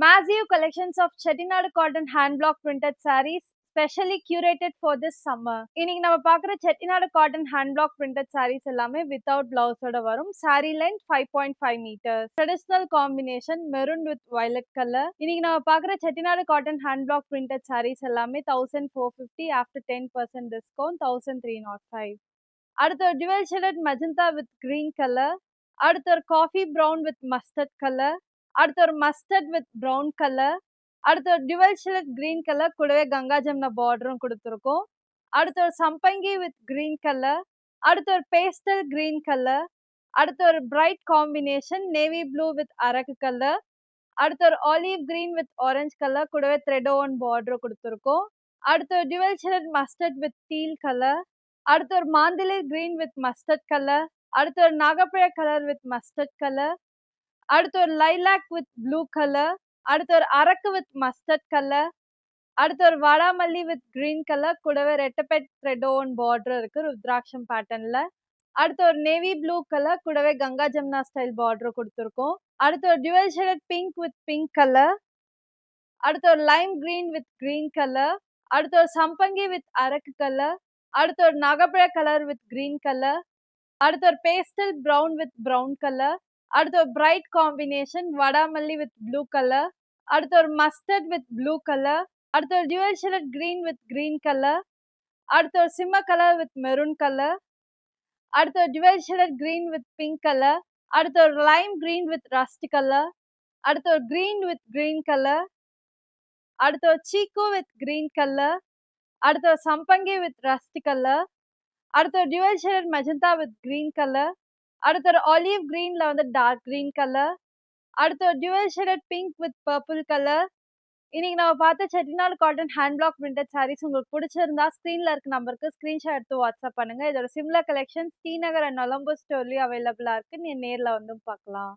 Massive collections of Chettinad cotton hand block printed sarees specially curated for this summer. இன்னைக்கு நம்ம பார்க்குற Chettinad cotton hand block printed sarees எல்லாமே without பிளவுஸோட வரும். saree length 5.5 meters. Traditional combination maroon with violet colour. இன்னைக்கு நம்ம பார்க்குற Chettinad cotton hand block printed sarees எல்லாமே 1450 after 10% discount 1305. அடுத்து ஒரு dual shaded magenta with green colour. அடுத்து ஒரு coffee brown with mustard colour. அடுத்து ஒரு மஸ்டர்ட் வித் ப்ரௌன் கலர். அடுத்து ஒரு டுவல் ஷேட் கிரீன் கலர் கூடவே கங்கா ஜமுனா பார்டரும் கொடுத்துருக்கோம். அடுத்து ஒரு சம்பங்கி வித் கிரீன் கலர். அடுத்து ஒரு பேஸ்டல் கிரீன் கலர். அடுத்து ஒரு bright combination navy blue with அரக்கு கலர். அடுத்து ஒரு olive green with orange colour கூடவே த்ரெட் ஓன் பார்டர் கொடுத்துருக்கோம். அடுத்து ஒரு dual shade mustard with teal colour. அடுத்து ஒரு மாந்திலி கிரீன் வித் மஸ்டர்ட் கலர். அடுத்து ஒரு நாகப்பழ கலர் வித் மஸ்டர்ட் கலர். அடுத்து ஒரு லைலாக் வித் ப்ளூ கலர். அடுத்து ஒரு அரக்கு வித் மஸ்டர்ட் கலர். அடுத்து ஒரு வாடாமல்லி வித் கிரீன் கலர் கூடவே ரெட்டபெட் த்ரெட் ஓன் பார்டர் இருக்கு ருத்ராட்சம் பேட்டர்ன்ல. அடுத்து ஒரு நேவி ப்ளூ கலர் கூடவே கங்கா ஜமுனா ஸ்டைல் பார்டர் கொடுத்துருக்கோம். அடுத்து ஒரு dual shaded pink with pink colour. அடுத்து ஒரு lime green with green colour. அடுத்து ஒரு சம்பங்கி வித் அரக்கு கலர். அடுத்து ஒரு நாகப்பழ கலர் வித் கிரீன் கலர். அடுத்து ஒரு pastel brown with brown colour. அடுத்து ஒரு பிரைட் காம்பினேஷன் வடாமல்லி வித் ப்ளூ கலர். அடுத்து ஒரு மஸ்டர்ட் வித் ப்ளூ கலர். அடுத்து ஒரு dual shaded green with green colour. அடுத்து ஒரு சிம்ம கலர் வித் மெரூன் கலர். அடுத்து ஒரு dual shaded green with pink colour. அடுத்து ஒரு lime green with rust colour. அடுத்து ஒரு கிரீன் வித் கிரீன் கலர். அடுத்து ஒரு சீக்கு வித் கிரீன் கலர். அடுத்து ஒரு சம்பங்கி வித் ரஸ்ட் கலர். அடுத்து ஒரு dual shaded magenta with green colour. அடுத்து ஒரு ஆலிவ் கிரீன்ல வந்து டார்க் கிரீன் கலர். அடுத்து ஒரு dual shaded pink with purple colour. இன்னைக்கு நம்ம பார்த்த Chettinad cotton hand block printed sarees உங்களுக்கு பிடிச்சிருந்தா ஸ்க்ரீன்ல இருக்க நம்பருக்கு ஸ்கிரீன்ஷாட் எடுத்து வாட்ஸ்அப் பண்ணுங்க. இதோட similar collection Srinagar and Nolambur ஸ்டோர்லயும் அவைலபிளா இருக்கு. நீ நேர்ல வந்தும் பார்க்கலாம்.